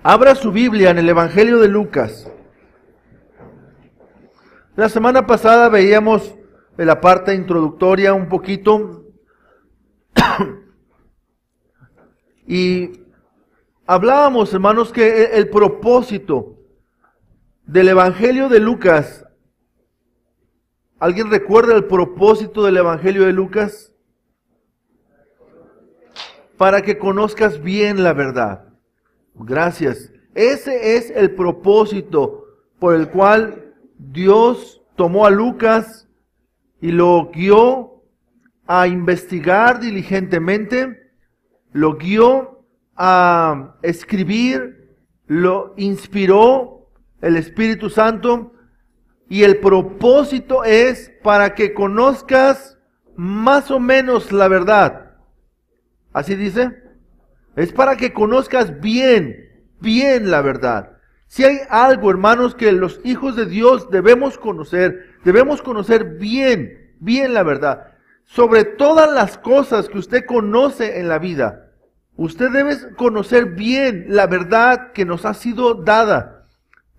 Abra su Biblia en el Evangelio de Lucas. La semana pasada veíamos en la parte introductoria un poquito y hablábamos, hermanos, que el propósito del Evangelio de Lucas, ¿alguien recuerda el propósito del Evangelio de Lucas? Para que conozcas bien la verdad. Gracias. Ese es el propósito por el cual Dios tomó a Lucas y lo guió a investigar diligentemente, lo guió a escribir, lo inspiró el Espíritu Santo, y el propósito es para que conozcas más o menos la verdad. ¿Así dice? Es para que conozcas bien la verdad. Si hay algo, hermanos, que los hijos de Dios debemos conocer bien la verdad. Sobre todas las cosas que usted conoce en la vida, usted debe conocer bien la verdad que nos ha sido dada.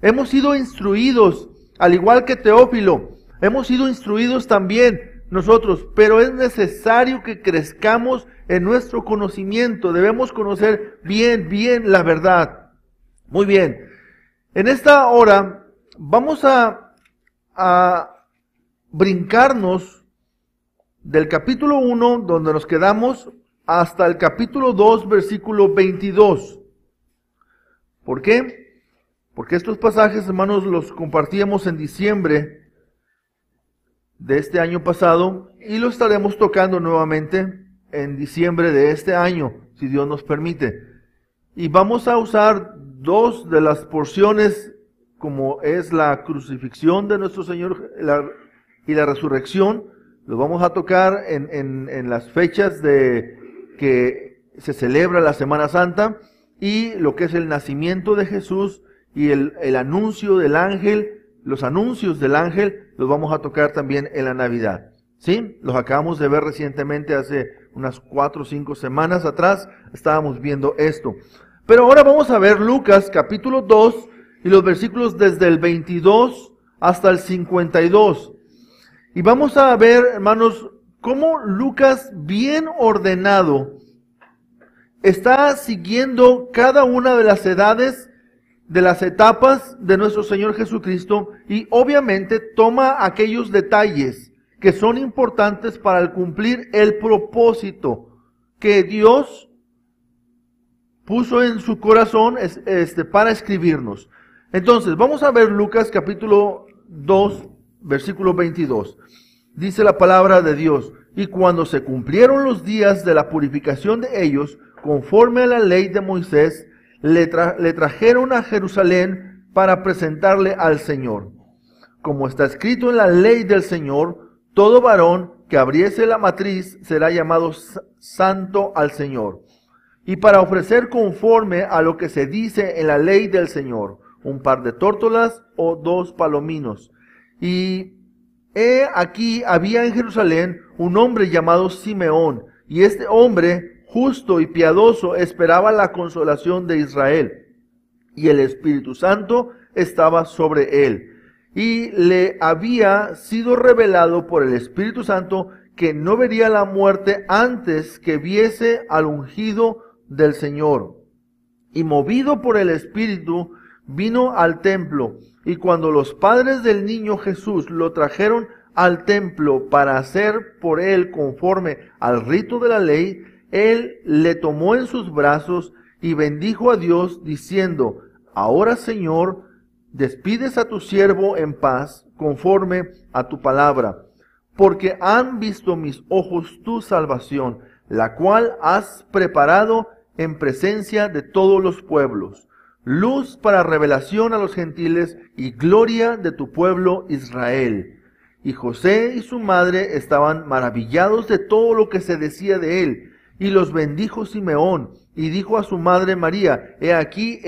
Hemos sido instruidos, al igual que Teófilo, hemos sido instruidos también nosotros, pero es necesario que crezcamos en nuestro conocimiento. Debemos conocer bien la verdad. Muy bien. En esta hora vamos a brincarnos del capítulo 1, donde nos quedamos, hasta el capítulo 2, versículo 22. ¿Por qué? Porque estos pasajes, hermanos, los compartíamos en diciembre de este año pasado y lo estaremos tocando nuevamente en diciembre de este año, si Dios nos permite. Y vamos a usar dos de las porciones, como es la crucifixión de nuestro Señor y la resurrección. Lo vamos a tocar en las fechas de que se celebra la Semana Santa, y lo que es el nacimiento de Jesús y el anuncio del ángel. Los anuncios del ángel los vamos a tocar también en la Navidad. ¿Sí? Los acabamos de ver recientemente, hace unas 4 o 5 semanas atrás estábamos viendo esto. Pero ahora vamos a ver Lucas capítulo 2 y los versículos desde el 22 hasta el 52. Y vamos a ver, hermanos, cómo Lucas, bien ordenado, está siguiendo cada una de las edades, de las etapas de nuestro Señor Jesucristo, y obviamente toma aquellos detalles que son importantes para el cumplir el propósito que Dios puso en su corazón para escribirnos. Entonces, vamos a ver Lucas capítulo 2, versículo 22. Dice la palabra de Dios: y cuando se cumplieron los días de la purificación de ellos, conforme a la ley de Moisés, le trajeron a Jerusalén para presentarle al Señor. Como está escrito en la ley del Señor, todo varón que abriese la matriz será llamado santo al Señor. Y para ofrecer conforme a lo que se dice en la ley del Señor, un par de tórtolas o 2 palominos. Y aquí había en Jerusalén un hombre llamado Simeón, y este hombre, justo y piadoso, esperaba la consolación de Israel, y el Espíritu Santo estaba sobre él. Y le había sido revelado por el Espíritu Santo que no vería la muerte antes que viese al ungido del Señor. Y movido por el Espíritu, vino al templo. Y cuando los padres del niño Jesús lo trajeron al templo para hacer por él conforme al rito de la ley, él le tomó en sus brazos y bendijo a Dios, diciendo: ahora, Señor, despides a tu siervo en paz, conforme a tu palabra, porque han visto mis ojos tu salvación, la cual has preparado en presencia de todos los pueblos, luz para revelación a los gentiles y gloria de tu pueblo Israel. Y José y su madre estaban maravillados de todo lo que se decía de él. Y los bendijo Simeón, y dijo a su madre María: he aquí,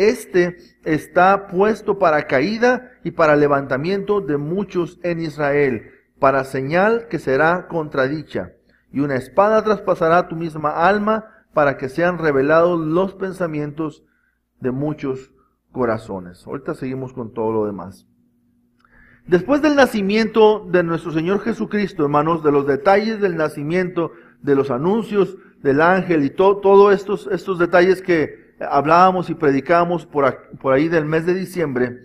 está puesto para caída y para levantamiento de muchos en Israel, para señal que será contradicha. Y una espada traspasará tu misma alma, para que sean revelados los pensamientos de muchos corazones. Ahorita seguimos con todo lo demás. Después del nacimiento de nuestro Señor Jesucristo, hermanos, de los detalles del nacimiento, de los anuncios del ángel y todos estos detalles que hablábamos y predicábamos por ahí del mes de diciembre,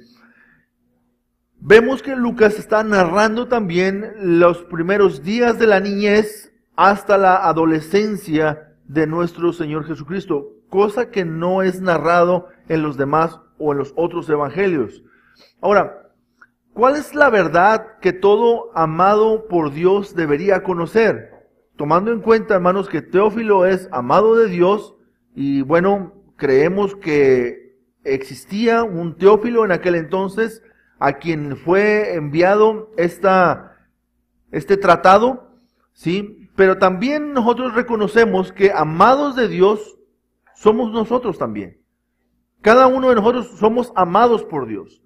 vemos que Lucas está narrando también los primeros días de la niñez hasta la adolescencia de nuestro Señor Jesucristo, cosa que no es narrado en los demás o en los otros evangelios. Ahora, ¿cuál es la verdad que todo amado por Dios debería conocer? Tomando en cuenta, hermanos, que Teófilo es amado de Dios y bueno, creemos que existía un Teófilo en aquel entonces a quien fue enviado este tratado, ¿sí? Pero también nosotros reconocemos que amados de Dios somos nosotros también. Cada uno de nosotros somos amados por Dios.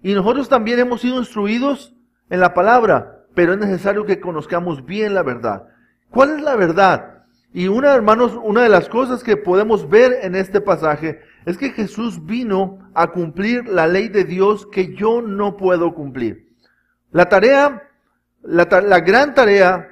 Y nosotros también hemos sido instruidos en la palabra, pero es necesario que conozcamos bien la verdad. ¿Cuál es la verdad? Y hermanos, una de las cosas que podemos ver en este pasaje es que Jesús vino a cumplir la ley de Dios que yo no puedo cumplir. La gran tarea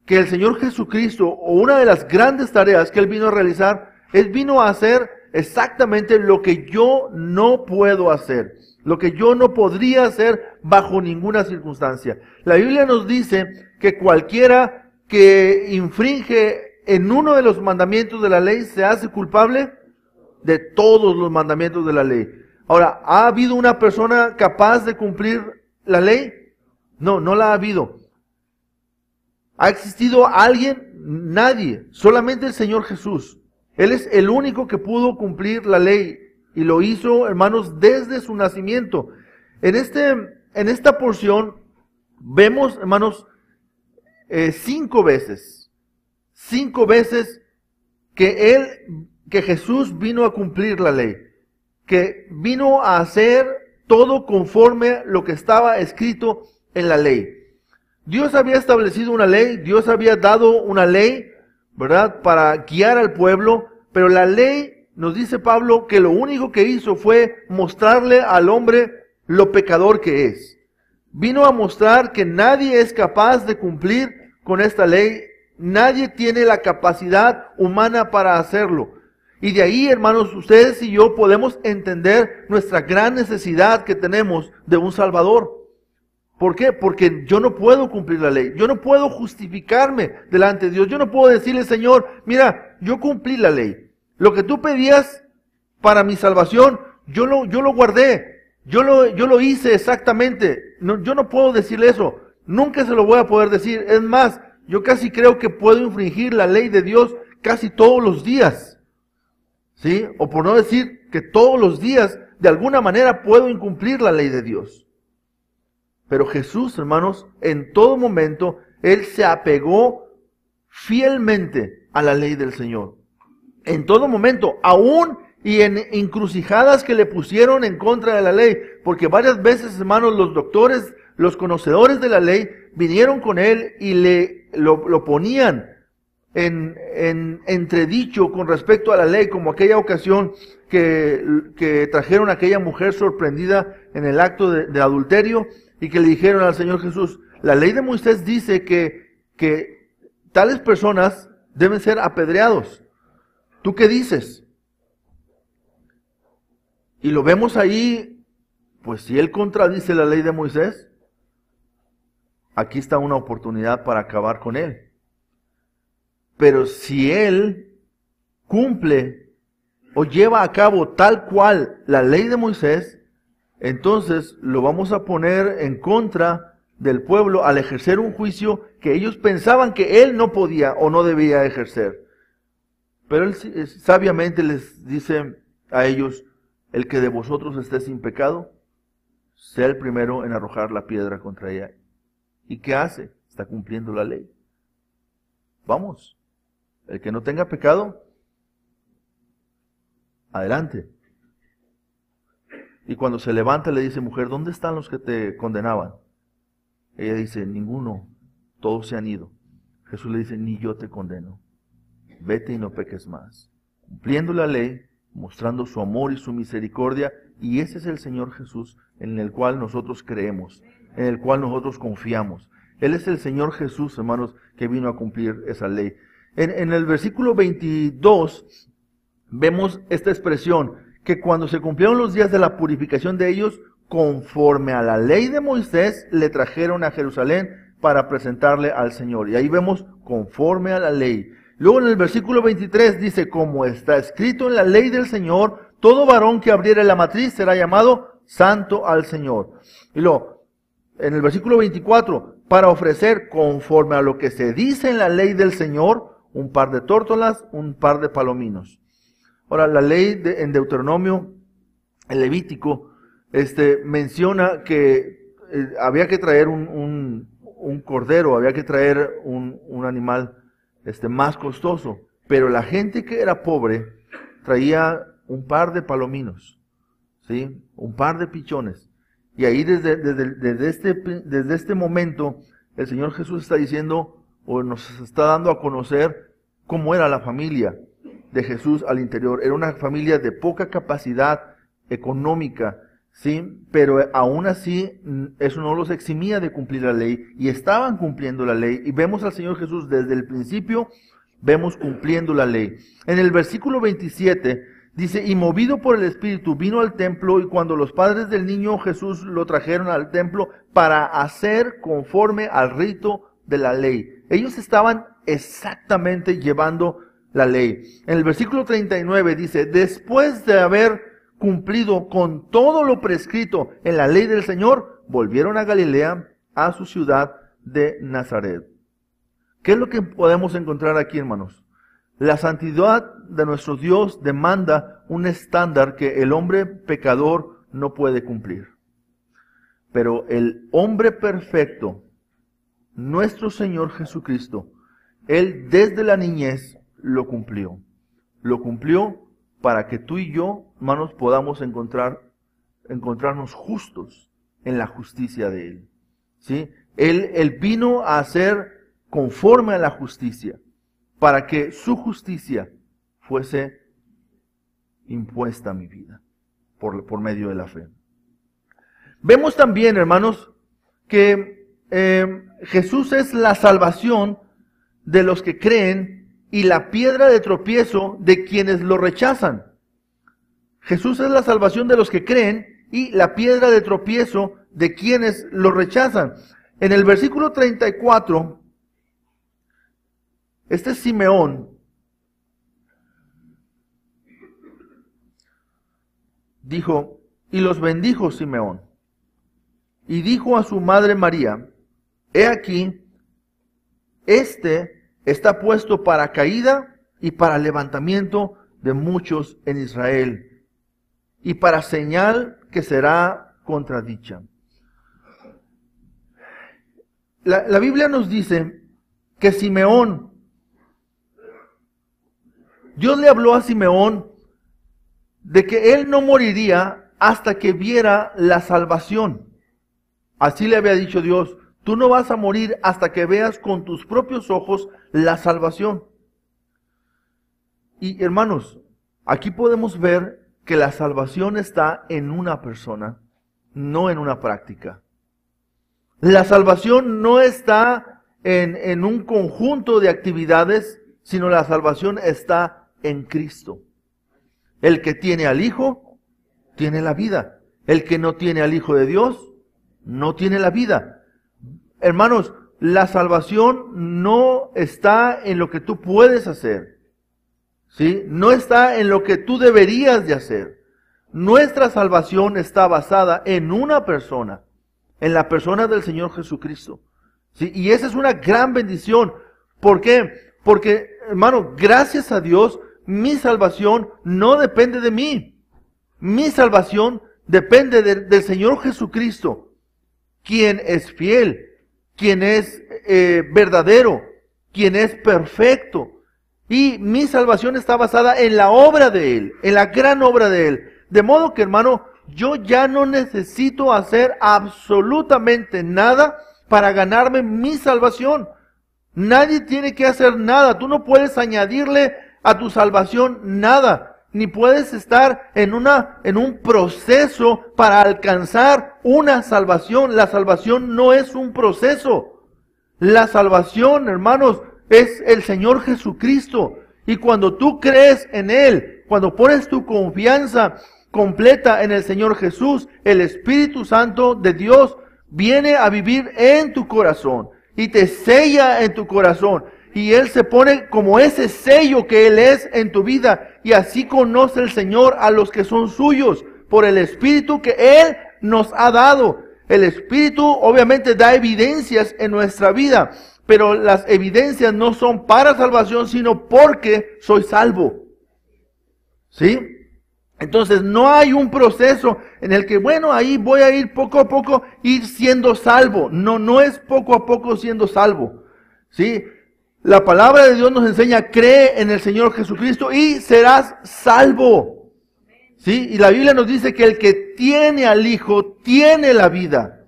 que el Señor Jesucristo, o una de las grandes tareas que Él vino a realizar, Él vino a hacer exactamente lo que yo no puedo hacer. Lo que yo no podría hacer bajo ninguna circunstancia. La Biblia nos dice que cualquiera que infringe en uno de los mandamientos de la ley se hace culpable de todos los mandamientos de la ley. Ahora, ¿ha habido una persona capaz de cumplir la ley? No, no la ha habido. ¿Ha existido alguien? Nadie. Solamente el Señor Jesús. Él es el único que pudo cumplir la ley. Y lo hizo, hermanos, desde su nacimiento. En esta porción vemos, hermanos, 5 veces que Jesús vino a cumplir la ley. Que vino a hacer todo conforme a lo que estaba escrito en la ley. Dios había establecido una ley, Dios había dado una ley, ¿verdad?, para guiar al pueblo, pero la ley, nos dice Pablo, que lo único que hizo fue mostrarle al hombre lo pecador que es. Vino a mostrar que nadie es capaz de cumplir con esta ley. Nadie tiene la capacidad humana para hacerlo. Y de ahí, hermanos, ustedes y yo podemos entender nuestra gran necesidad que tenemos de un Salvador. ¿Por qué? Porque yo no puedo cumplir la ley. Yo no puedo justificarme delante de Dios. Yo no puedo decirle, Señor, mira, yo cumplí la ley. Lo que tú pedías para mi salvación, yo lo guardé. Yo lo hice exactamente. No, yo no puedo decirle eso. Nunca se lo voy a poder decir. Es más, yo casi creo que puedo infringir la ley de Dios casi todos los días. ¿Sí? O por no decir que todos los días, de alguna manera, puedo incumplir la ley de Dios. Pero Jesús, hermanos, en todo momento, Él se apegó fielmente a la ley del Señor. En todo momento, aún y en encrucijadas que le pusieron en contra de la ley. Porque varias veces, hermanos, los doctores, los conocedores de la ley, vinieron con Él y lo ponían en entredicho con respecto a la ley, como aquella ocasión que trajeron a aquella mujer sorprendida en el acto de adulterio y que le dijeron al Señor Jesús, la ley de Moisés dice que tales personas deben ser apedreados. ¿Tú qué dices? Y lo vemos ahí, pues si él contradice la ley de Moisés, aquí está una oportunidad para acabar con él. Pero si él cumple o lleva a cabo tal cual la ley de Moisés, entonces lo vamos a poner en contra del pueblo al ejercer un juicio que ellos pensaban que él no podía o no debía ejercer. Pero él sabiamente les dice a ellos, el que de vosotros esté sin pecado, sea el primero en arrojar la piedra contra ella. ¿Y qué hace? Está cumpliendo la ley. Vamos, el que no tenga pecado, adelante. Y cuando se levanta le dice, mujer, ¿dónde están los que te condenaban? Ella dice, ninguno, todos se han ido. Jesús le dice, ni yo te condeno. Vete y no peques más. Cumpliendo la ley, mostrando su amor y su misericordia, y ese es el Señor Jesús en el cual nosotros creemos, en el cual nosotros confiamos. Él es el Señor Jesús, hermanos, que vino a cumplir esa ley. En el versículo 22 vemos esta expresión, que cuando se cumplieron los días de la purificación de ellos, conforme a la ley de Moisés, le trajeron a Jerusalén para presentarle al Señor. Y ahí vemos conforme a la ley. Luego en el versículo 23 dice, como está escrito en la ley del Señor, todo varón que abriere la matriz será llamado santo al Señor. Y luego, en el versículo 24, para ofrecer conforme a lo que se dice en la ley del Señor, un par de tórtolas, un par de palominos. Ahora, la ley en Deuteronomio, el Levítico, menciona que había que traer un cordero, había que traer un animal más costoso. Pero la gente que era pobre traía un par de palominos, ¿sí? Un par de pichones. Y ahí desde este momento, el Señor Jesús está diciendo, o nos está dando a conocer cómo era la familia de Jesús al interior. Era una familia de poca capacidad económica, ¿sí? Pero aún así, eso no los eximía de cumplir la ley, y estaban cumpliendo la ley, y vemos al Señor Jesús desde el principio, vemos cumpliendo la ley. En el versículo 27, dice, y movido por el Espíritu vino al templo, y cuando los padres del niño Jesús lo trajeron al templo para hacer conforme al rito de la ley. Ellos estaban exactamente llevando la ley. En el versículo 39 dice, después de haber cumplido con todo lo prescrito en la ley del Señor, volvieron a Galilea, a su ciudad de Nazaret. ¿Qué es lo que podemos encontrar aquí, hermanos? La santidad de nuestro Dios demanda un estándar que el hombre pecador no puede cumplir. Pero el hombre perfecto, nuestro Señor Jesucristo, Él desde la niñez lo cumplió. Lo cumplió para que tú y yo, hermanos, podamos encontrarnos justos en la justicia de Él. ¿Sí? Él vino a ser conforme a la justicia, para que su justicia fuese impuesta a mi vida, por medio de la fe. Vemos también, hermanos, que Jesús es la salvación de los que creen y la piedra de tropiezo de quienes lo rechazan. Jesús es la salvación de los que creen y la piedra de tropiezo de quienes lo rechazan. En el versículo 34, Simeón dijo, y los bendijo Simeón, y dijo a su madre María, he aquí, está puesto para caída y para levantamiento de muchos en Israel, y para señal que será contradicha. La Biblia nos dice que Simeón, Dios le habló a Simeón de que él no moriría hasta que viera la salvación. Así le había dicho Dios, tú no vas a morir hasta que veas con tus propios ojos la salvación. Y hermanos, aquí podemos ver que la salvación está en una persona, no en una práctica. La salvación no está en un conjunto de actividades, sino la salvación está en Cristo. El que tiene al Hijo, tiene la vida. El que no tiene al Hijo de Dios, no tiene la vida. Hermanos, la salvación no está en lo que tú puedes hacer, ¿sí? No está en lo que tú deberías de hacer. Nuestra salvación está basada en una persona, en la persona del Señor Jesucristo, ¿sí? Y esa es una gran bendición. ¿Por qué? Porque, hermano, gracias a Dios, mi salvación no depende de mí. Mi salvación depende del Señor Jesucristo, quien es fiel, quien es verdadero, quien es perfecto. Y mi salvación está basada en la obra de Él, en la gran obra de Él. De modo que, hermano, yo ya no necesito hacer absolutamente nada para ganarme mi salvación. Nadie tiene que hacer nada. Tú no puedes añadirle a tu salvación nada. ni puedes estar en un proceso para alcanzar una salvación. La salvación no es un proceso. La salvación, hermanos, es el Señor Jesucristo. Y cuando tú crees en Él, cuando pones tu confianza completa en el Señor Jesús, el Espíritu Santo de Dios viene a vivir en tu corazón y te sella en tu corazón. Y Él se pone como ese sello que Él es en tu vida. Y así conoce el Señor a los que son suyos por el Espíritu que Él nos ha dado. El Espíritu obviamente da evidencias en nuestra vida, pero las evidencias no son para salvación, sino porque soy salvo. ¿Sí? Entonces no hay un proceso en el que, bueno, ahí voy a ir poco a poco, ir siendo salvo. No, no es poco a poco siendo salvo. ¿Sí? La palabra de Dios nos enseña, cree en el Señor Jesucristo y serás salvo. ¿Sí? Y la Biblia nos dice que el que tiene al Hijo tiene la vida.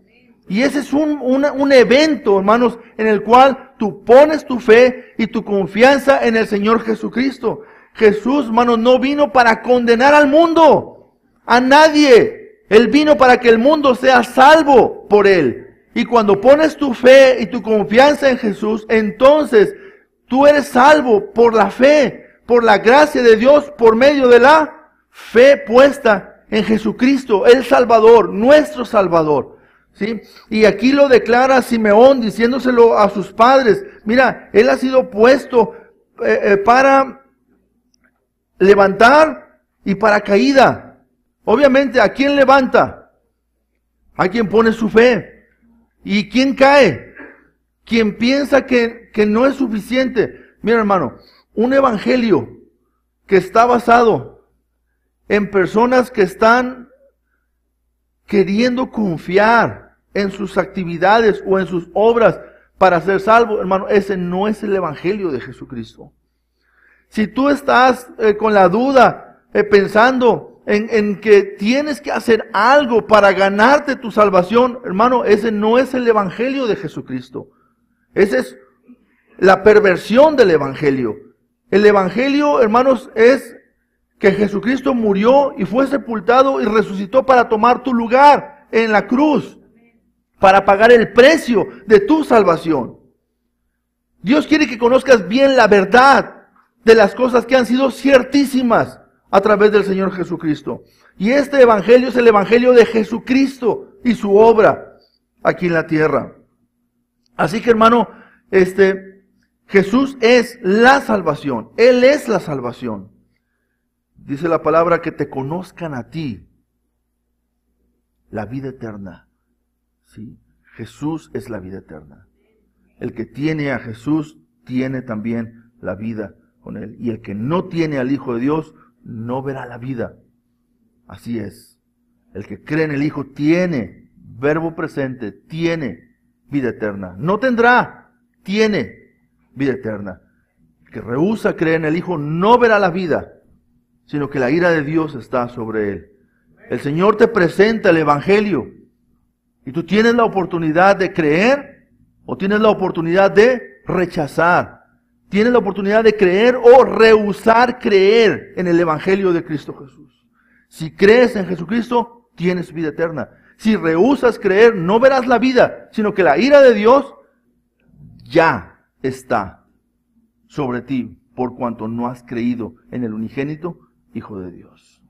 Y ese es un evento, hermanos, en el cual tú pones tu fe y tu confianza en el Señor Jesucristo. Jesús, hermanos, no vino para condenar al mundo, a nadie. Él vino para que el mundo sea salvo por Él. Y cuando pones tu fe y tu confianza en Jesús, entonces tú eres salvo por la fe, por la gracia de Dios, por medio de la fe puesta en Jesucristo, el Salvador, nuestro Salvador. ¿Sí? Y aquí lo declara Simeón diciéndoselo a sus padres. Mira, Él ha sido puesto para levantar y para caída. Obviamente, ¿a quién levanta? A quien pone su fe. ¿Y quién cae? Quien piensa que no es suficiente. Mira, hermano, un evangelio que está basado en personas que están queriendo confiar en sus actividades o en sus obras para ser salvo, hermano, ese no es el evangelio de Jesucristo. Si tú estás con la duda, pensando en que tienes que hacer algo para ganarte tu salvación, hermano, ese no es el evangelio de Jesucristo. Esa es la perversión del evangelio. El evangelio, hermanos, es que Jesucristo murió y fue sepultado y resucitó para tomar tu lugar en la cruz, para pagar el precio de tu salvación. Dios quiere que conozcas bien la verdad de las cosas que han sido ciertísimas a través del Señor Jesucristo. Y este evangelio es el evangelio de Jesucristo y su obra aquí en la tierra. Así que, hermano, Jesús es la salvación. Él es la salvación. Dice la palabra que te conozcan a ti, la vida eterna. ¿Sí? Jesús es la vida eterna. El que tiene a Jesús tiene también la vida con Él. Y el que no tiene al Hijo de Dios no verá la vida. Así es. El que cree en el Hijo tiene, verbo presente, tiene vida eterna. No tendrá, tiene vida eterna. El que rehúsa creer en el Hijo no verá la vida, sino que la ira de Dios está sobre él. El Señor te presenta el Evangelio y tú tienes la oportunidad de creer o tienes la oportunidad de rechazar. Tienes la oportunidad de creer o rehusar creer en el Evangelio de Cristo Jesús. Si crees en Jesucristo, tienes vida eterna. Si rehusas creer, no verás la vida, sino que la ira de Dios ya está sobre ti por cuanto no has creído en el unigénito Hijo de Dios.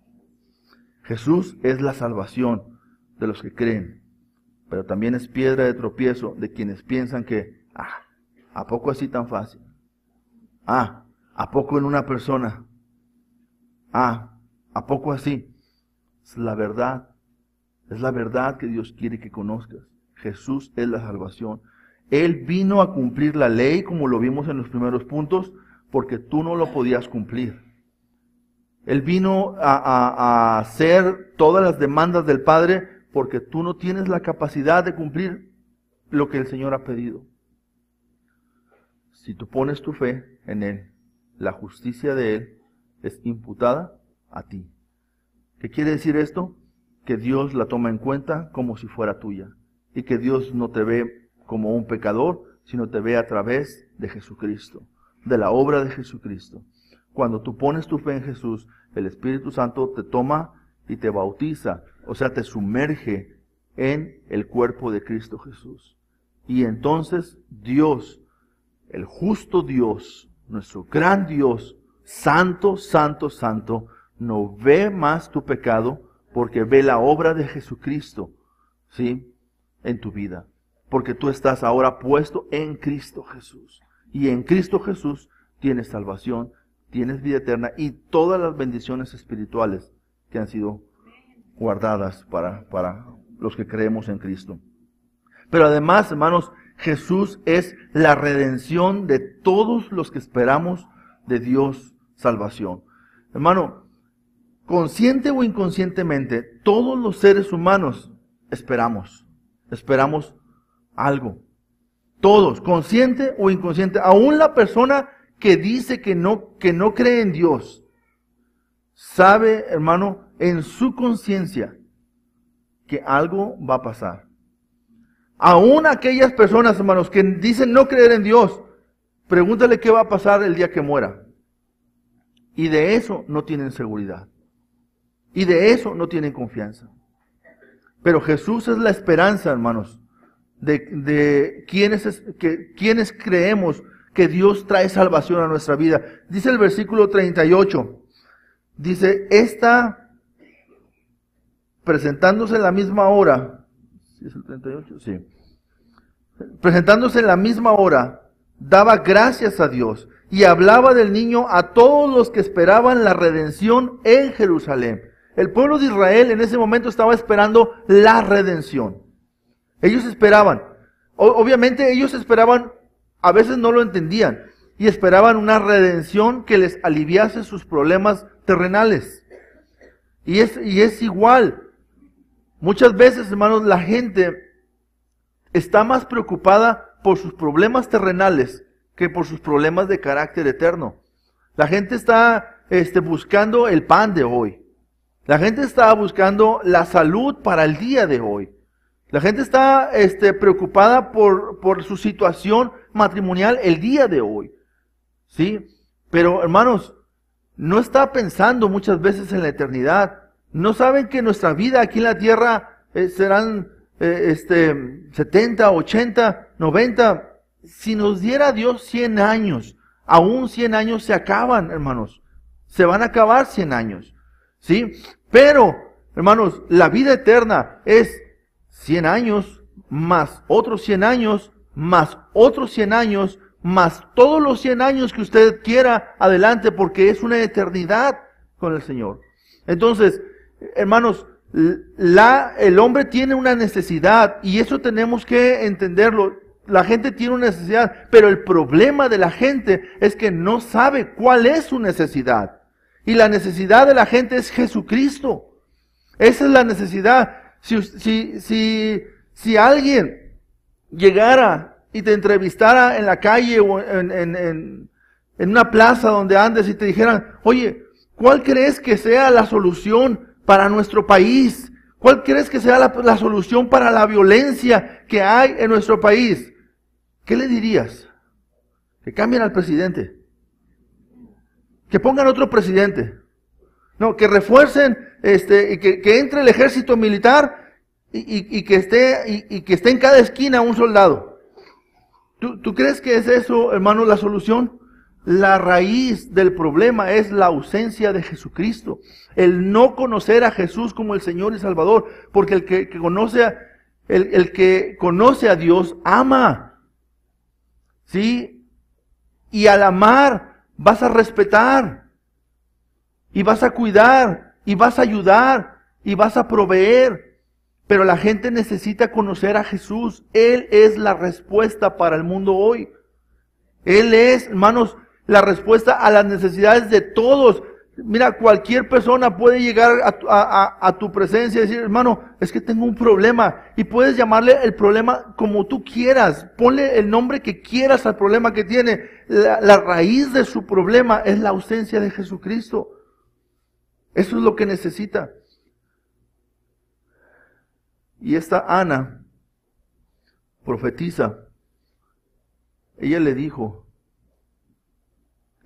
Jesús es la salvación de los que creen, pero también es piedra de tropiezo de quienes piensan que, ¿a poco así tan fácil? ¿A poco en una persona? ¿A poco así? Es la verdad que Dios quiere que conozcas. Jesús es la salvación. Él vino a cumplir la ley, como lo vimos en los primeros puntos, porque tú no lo podías cumplir. Él vino a hacer todas las demandas del Padre porque tú no tienes la capacidad de cumplir lo que el Señor ha pedido. Si tú pones tu fe en Él, la justicia de Él es imputada a ti. ¿Qué quiere decir esto? Que Dios la toma en cuenta como si fuera tuya. Y que Dios no te ve como un pecador, sino te ve a través de Jesucristo, de la obra de Jesucristo. Cuando tú pones tu fe en Jesús, el Espíritu Santo te toma y te bautiza, o sea, te sumerge en el cuerpo de Cristo Jesús. Y entonces Dios, el justo Dios, nuestro gran Dios, santo, santo, santo, no ve más tu pecado porque ve la obra de Jesucristo, ¿sí?, en tu vida. Porque tú estás ahora puesto en Cristo Jesús. Y en Cristo Jesús tienes salvación, tienes vida eterna y todas las bendiciones espirituales que han sido guardadas para los que creemos en Cristo. Pero además, hermanos, Jesús es la redención de todos los que esperamos de Dios salvación. Hermano, consciente o inconscientemente, todos los seres humanos esperamos algo. Todos, consciente o inconsciente, aún la persona que dice que no cree en Dios, sabe, hermano, en su conciencia que algo va a pasar. Aún aquellas personas, hermanos, que dicen no creer en Dios, pregúntale qué va a pasar el día que muera. Y de eso no tienen seguridad. Y de eso no tienen confianza. Pero Jesús es la esperanza, hermanos, de quienes creemos que Dios trae salvación a nuestra vida. Dice el versículo 38, dice, presentándose en la misma hora, ¿sí es el 38? Sí. Presentándose en la misma hora, daba gracias a Dios y hablaba del niño a todos los que esperaban la redención en Jerusalén. El pueblo de Israel en ese momento estaba esperando la redención. Ellos esperaban. Obviamente ellos esperaban, a veces no lo entendían, y esperaban una redención que les aliviase sus problemas terrenales. Y es igual. Muchas veces, hermanos, la gente está más preocupada por sus problemas terrenales que por sus problemas de carácter eterno. La gente está buscando el pan de hoy. La gente está buscando la salud para el día de hoy. La gente está preocupada por su situación matrimonial el día de hoy. ¿Sí? Pero, hermanos, no está pensando muchas veces en la eternidad. No saben que nuestra vida aquí en la tierra serán 70, 80, 90. Si nos diera Dios 100 años, aún 100 años se acaban, hermanos. Se van a acabar 100 años. ¿Sí? Pero, hermanos, la vida eterna es 100 años, más otros 100 años, más otros 100 años, más todos los 100 años que usted quiera adelante, porque es una eternidad con el Señor. Entonces, hermanos, el hombre tiene una necesidad y eso tenemos que entenderlo. La gente tiene una necesidad, pero el problema de la gente es que no sabe cuál es su necesidad. Y la necesidad de la gente es Jesucristo. Esa es la necesidad. Si alguien llegara y te entrevistara en la calle o en una plaza donde andes y te dijeran, oye, ¿cuál crees que sea la solución para nuestro país? ¿Cuál crees que sea la solución para la violencia que hay en nuestro país? ¿Qué le dirías? Que cambien al presidente. Que pongan otro presidente. No, que refuercen, y que entre el ejército militar y que esté en cada esquina un soldado. ¿Tú crees que es eso, hermano, la solución? La raíz del problema es la ausencia de Jesucristo. El no conocer a Jesús como el Señor y Salvador. Porque el que conoce a Dios ama. ¿Sí? Y al amar vas a respetar. Y vas a cuidar. Y vas a ayudar. Y vas a proveer. Pero la gente necesita conocer a Jesús. Él es la respuesta para el mundo hoy. Él es, hermanos, la respuesta a las necesidades de todos. Mira, cualquier persona puede llegar a tu presencia y decir, hermano, es que tengo un problema. Y puedes llamarle el problema como tú quieras. Ponle el nombre que quieras al problema que tiene. La raíz de su problema es la ausencia de Jesucristo. Eso es lo que necesita. Y esta Ana profetiza. Ella le dijo,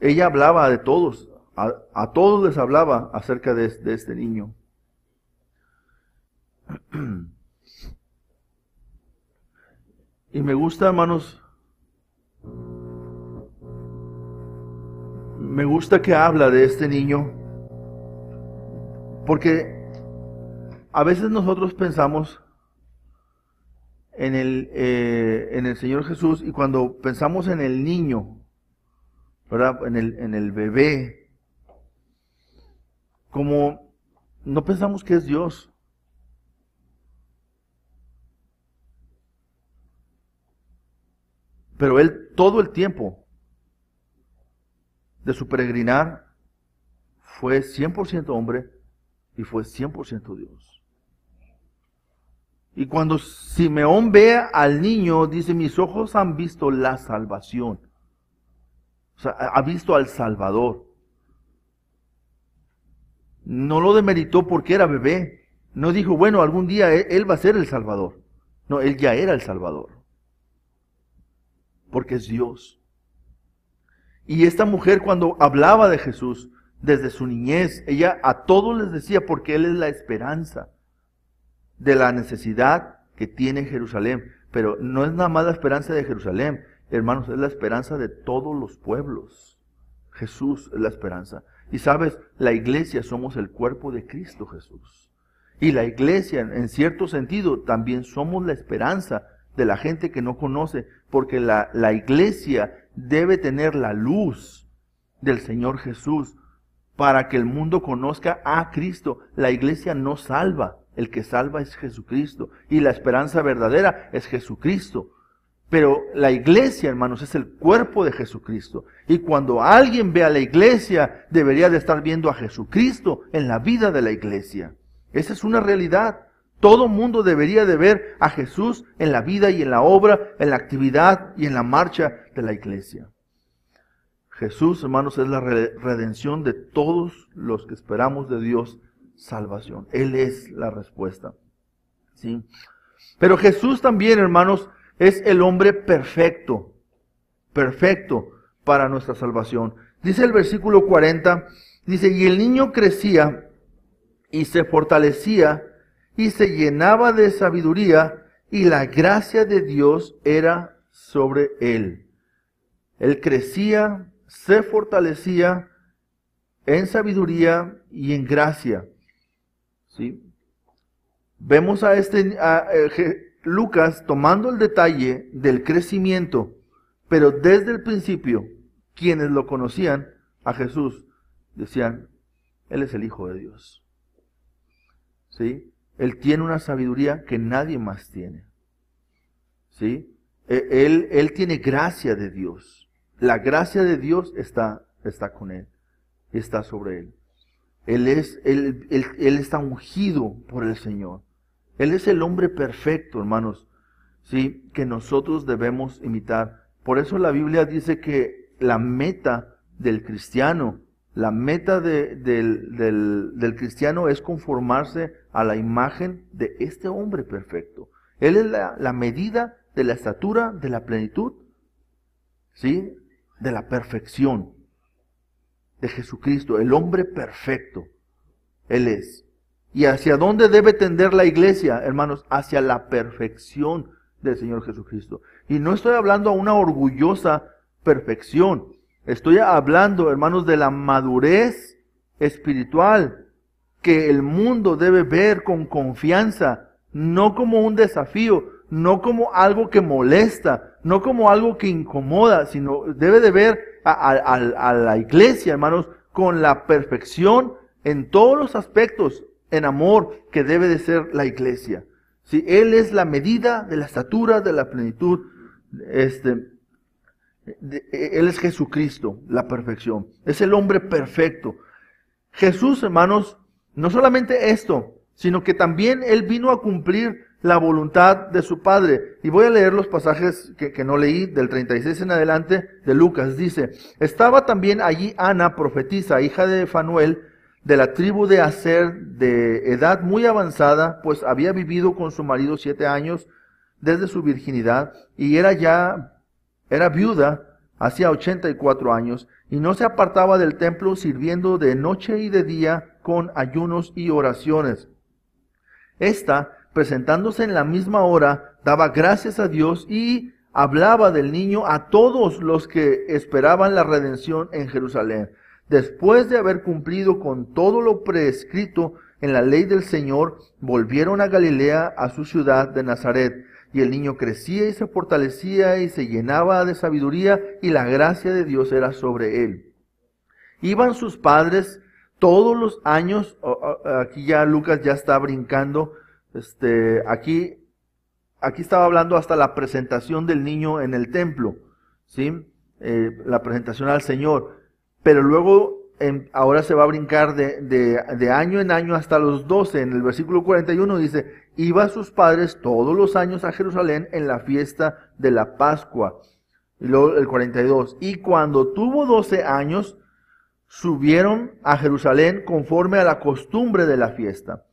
ella hablaba de todos, a todos les hablaba acerca de este niño. Y me gusta, hermanos, me gusta que habla de este niño, porque a veces nosotros pensamos en el Señor Jesús, y cuando pensamos en el niño, ¿verdad? En el bebé, como no pensamos que es Dios. Pero Él todo el tiempo de su peregrinar fue 100% hombre y fue 100% Dios. Y cuando Simeón ve al niño, dice, mis ojos han visto la salvación. O sea, ha visto al Salvador. No lo demeritó porque era bebé. No dijo, bueno, algún día él va a ser el Salvador. No, él ya era el Salvador. Porque es Dios. Y esta mujer, cuando hablaba de Jesús desde su niñez, ella a todos les decía, porque Él es la esperanza de la necesidad que tiene Jerusalén. Pero no es nada más la esperanza de Jerusalén, hermanos, es la esperanza de todos los pueblos. Jesús es la esperanza. Y sabes, la iglesia somos el cuerpo de Cristo Jesús. Y la iglesia, en cierto sentido, también somos la esperanza de la gente que no conoce, porque la iglesia debe tener la luz del Señor Jesús para que el mundo conozca a Cristo. La iglesia no salva, el que salva es Jesucristo, y la esperanza verdadera es Jesucristo. Pero la iglesia, hermanos, es el cuerpo de Jesucristo. Y cuando alguien ve a la iglesia, debería de estar viendo a Jesucristo en la vida de la iglesia. Esa es una realidad. Todo mundo debería de ver a Jesús en la vida y en la obra, en la actividad y en la marcha de la iglesia. Jesús, hermanos, es la redención de todos los que esperamos de Dios salvación. Él es la respuesta. ¿Sí? Pero Jesús también, hermanos, es el hombre perfecto, perfecto para nuestra salvación. Dice el versículo 40, dice, y el niño crecía y se fortalecía y se llenaba de sabiduría, y la gracia de Dios era sobre él. Él crecía, se fortalecía en sabiduría y en gracia. ¿Sí? Vemos a Lucas tomando el detalle del crecimiento, pero desde el principio, quienes lo conocían a Jesús decían, Él es el Hijo de Dios. ¿Sí? Él tiene una sabiduría que nadie más tiene. ¿Sí? Él tiene gracia de Dios. La gracia de Dios está con Él. Está sobre Él. Él está ungido por el Señor. Él es el hombre perfecto, hermanos. ¿Sí? Que nosotros debemos imitar. Por eso la Biblia dice que la meta del cristiano, la meta del cristiano es conformarse a la imagen de este hombre perfecto. Él es la medida de la estatura, de la plenitud, ¿sí? De la perfección de Jesucristo, el hombre perfecto. Él es. ¿Y hacia dónde debe tender la iglesia, hermanos? Hacia la perfección del Señor Jesucristo. Y no estoy hablando a una orgullosa perfección. Estoy hablando, hermanos, de la madurez espiritual que el mundo debe ver con confianza, no como un desafío, no como algo que molesta, no como algo que incomoda, sino debe de ver a la iglesia, hermanos, con la perfección en todos los aspectos, en amor, que debe de ser la iglesia. ¿Sí? Él es la medida de la estatura, de la plenitud. Él es Jesucristo, la perfección. Es el hombre perfecto. Jesús, hermanos, no solamente esto, sino que también Él vino a cumplir la voluntad de su Padre. Y voy a leer los pasajes que no leí, del 36 en adelante, de Lucas. Dice, estaba también allí Ana, profetisa, hija de Fanuel, de la tribu de Aser, de edad muy avanzada, pues había vivido con su marido 7 años desde su virginidad, y era viuda hacía 84 años, y no se apartaba del templo, sirviendo de noche y de día con ayunos y oraciones. Esta, presentándose en la misma hora, daba gracias a Dios y hablaba del niño a todos los que esperaban la redención en Jerusalén. Después de haber cumplido con todo lo prescrito en la ley del Señor, volvieron a Galilea, a su ciudad de Nazaret. Y el niño crecía y se fortalecía y se llenaba de sabiduría, y la gracia de Dios era sobre él. Iban sus padres todos los años, aquí ya Lucas ya está brincando, aquí estaba hablando hasta la presentación del niño en el templo, ¿sí? La presentación al Señor. Pero luego, ahora se va a brincar de año en año hasta los 12. En el versículo 41 dice, iba sus padres todos los años a Jerusalén en la fiesta de la Pascua. Y luego el 42, y cuando tuvo 12 años, subieron a Jerusalén conforme a la costumbre de la fiesta.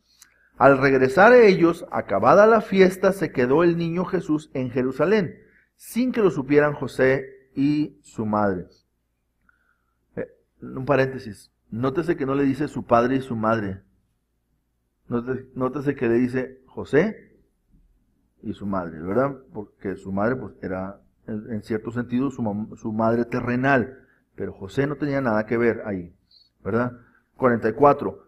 Al regresar ellos, acabada la fiesta, se quedó el niño Jesús en Jerusalén, sin que lo supieran José y su madre. Un paréntesis, nótese que no le dice su padre y su madre. Nótese que le dice José y su madre, ¿verdad? Porque su madre pues era, en cierto sentido, su madre terrenal. Pero José no tenía nada que ver ahí, ¿verdad? 44.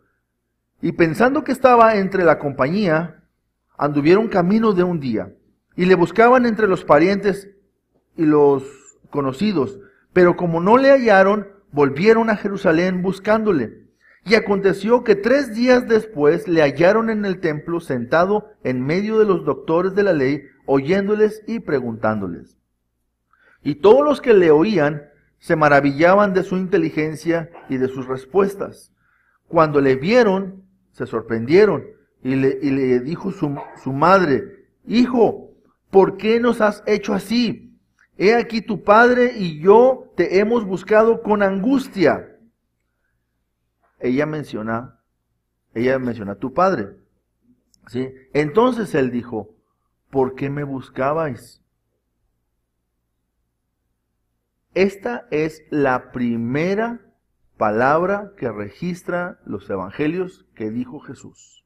Y pensando que estaba entre la compañía, anduvieron camino de un día, y le buscaban entre los parientes y los conocidos, pero como no le hallaron, volvieron a Jerusalén buscándole. Y aconteció que 3 días después le hallaron en el templo sentado en medio de los doctores de la ley, oyéndoles y preguntándoles. Y todos los que le oían se maravillaban de su inteligencia y de sus respuestas. Cuando le vieron, se sorprendieron, y le dijo su madre, Hijo, ¿por qué nos has hecho así? He aquí tu padre y yo te hemos buscado con angustia. Ella menciona a tu padre, ¿sí? Entonces él dijo, ¿por qué me buscabais? Esta es la primera palabra que registra los evangelios que dijo Jesús.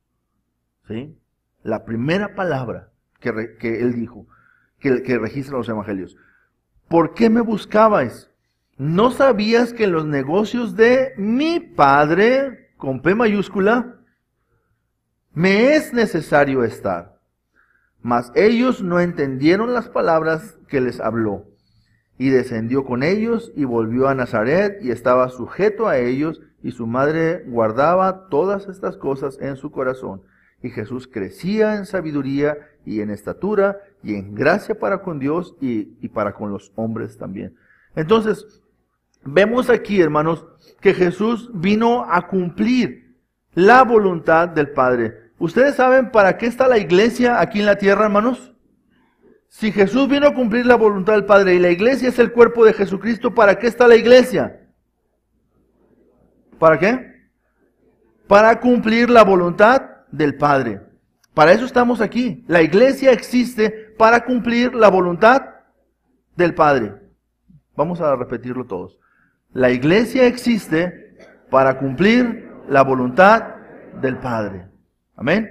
¿Sí? La primera palabra que él dijo, que registra los evangelios. ¿Por qué me buscabais? ¿No sabías que en los negocios de mi Padre, con P mayúscula, me es necesario estar? Mas ellos no entendieron las palabras que les habló. Y descendió con ellos y volvió a Nazaret y estaba sujeto a ellos, y su madre guardaba todas estas cosas en su corazón. Y Jesús crecía en sabiduría y en estatura y en gracia para con Dios y para con los hombres también. Entonces, vemos aquí, hermanos, que Jesús vino a cumplir la voluntad del Padre. ¿Ustedes saben para qué está la iglesia aquí en la tierra, hermanos? Si Jesús vino a cumplir la voluntad del Padre y la iglesia es el cuerpo de Jesucristo, ¿para qué está la iglesia? ¿Para qué? Para cumplir la voluntad del Padre. Para eso estamos aquí. La iglesia existe para cumplir la voluntad del Padre. Vamos a repetirlo todos. La iglesia existe para cumplir la voluntad del Padre. Amén.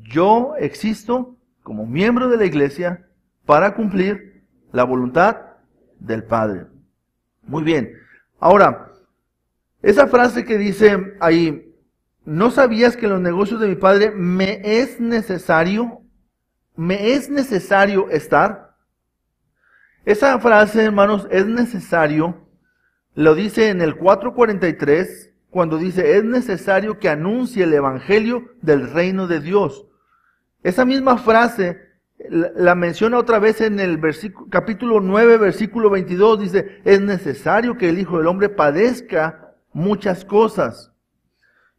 Yo existo como miembro de la iglesia para cumplir la voluntad del Padre. Muy bien. Ahora, esa frase que dice ahí, ¿no sabías que en los negocios de mi Padre me es necesario estar? Esa frase, hermanos, es necesario, lo dice en el 4:43, cuando dice, es necesario que anuncie el evangelio del reino de Dios. Esa misma frase la menciona otra vez en el capítulo 9, versículo 22, dice, es necesario que el Hijo del Hombre padezca muchas cosas.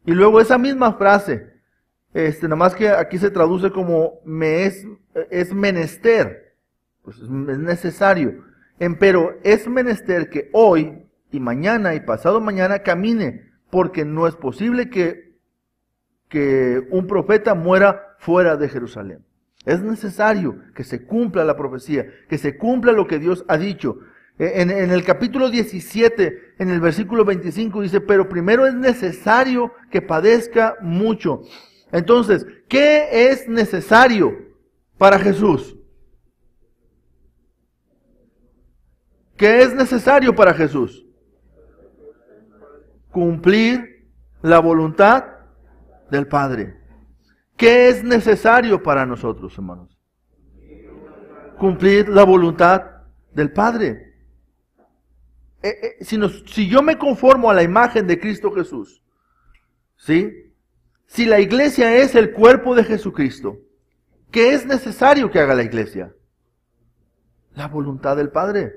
Y luego esa misma frase, nada más que aquí se traduce como es menester, pues es necesario. Pero es menester que hoy y mañana y pasado mañana camine, porque no es posible que un profeta muera fuera de Jerusalén. Es necesario que se cumpla la profecía, que se cumpla lo que Dios ha dicho. En el capítulo 17, en el versículo 25 dice, pero primero es necesario que padezca mucho. Entonces, ¿qué es necesario para Jesús? ¿Qué es necesario para Jesús? Cumplir la voluntad del Padre. ¿Qué es necesario para nosotros, hermanos? Cumplir la voluntad del Padre. Si yo me conformo a la imagen de Cristo Jesús, ¿sí? Si la iglesia es el cuerpo de Jesucristo, ¿qué es necesario que haga la iglesia? La voluntad del Padre.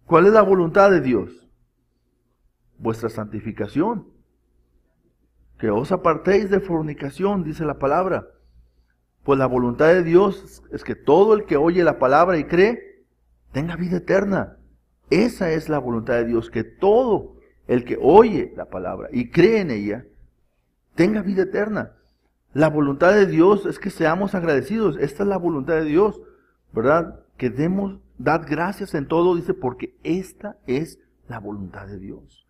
¿Cuál es la voluntad de Dios? Vuestra santificación. Que os apartéis de fornicación, dice la palabra. Pues la voluntad de Dios es que todo el que oye la palabra y cree, tenga vida eterna. Esa es la voluntad de Dios, que todo el que oye la palabra y cree en ella, tenga vida eterna. La voluntad de Dios es que seamos agradecidos. Esta es la voluntad de Dios, ¿verdad? Que dad gracias en todo, dice, porque esta es la voluntad de Dios.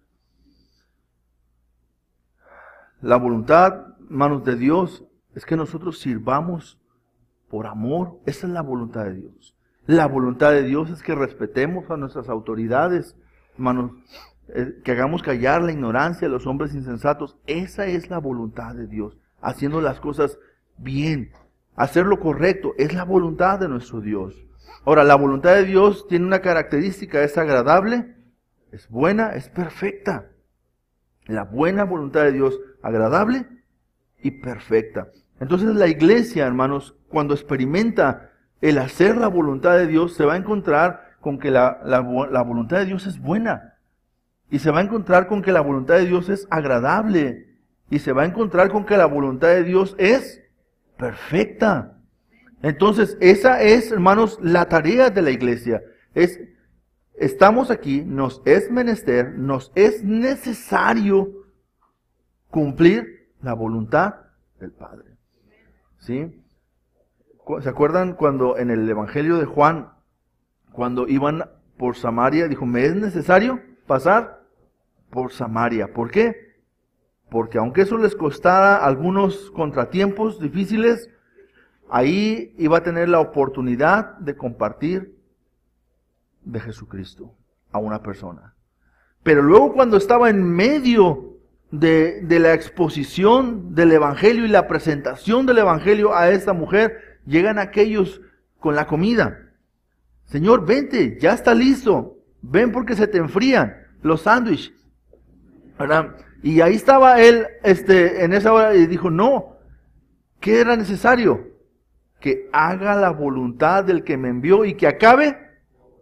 La voluntad, hermanos, de Dios es que nosotros sirvamos por amor. Esa es la voluntad de Dios. La voluntad de Dios es que respetemos a nuestras autoridades, hermanos, que hagamos callar la ignorancia de los hombres insensatos. Esa es la voluntad de Dios, haciendo las cosas bien, hacer lo correcto, es la voluntad de nuestro Dios. Ahora, la voluntad de Dios tiene una característica, es agradable, es buena, es perfecta. La buena voluntad de Dios, agradable y perfecta. Entonces la iglesia, hermanos, cuando experimenta el hacer la voluntad de Dios, se va a encontrar con que la voluntad de Dios es buena. Y se va a encontrar con que la voluntad de Dios es agradable. Y se va a encontrar con que la voluntad de Dios es perfecta. Entonces, esa es, hermanos, la tarea de la iglesia. Estamos aquí, nos es menester, nos es necesario cumplir la voluntad del Padre. ¿Sí? ¿Se acuerdan cuando en el Evangelio de Juan, cuando iban por Samaria, dijo, me es necesario pasar por Samaria? ¿Por qué? Porque aunque eso les costara algunos contratiempos difíciles, ahí iba a tener la oportunidad de compartir de Jesucristo a una persona. Pero luego cuando estaba en medio de la exposición del Evangelio y la presentación del Evangelio a esta mujer, llegan aquellos con la comida. Señor, vente, ya está listo. Ven porque se te enfrían los sándwiches. ¿Verdad? Y ahí estaba él en esa hora y dijo, no, ¿qué era necesario? Que haga la voluntad del que me envió y que acabe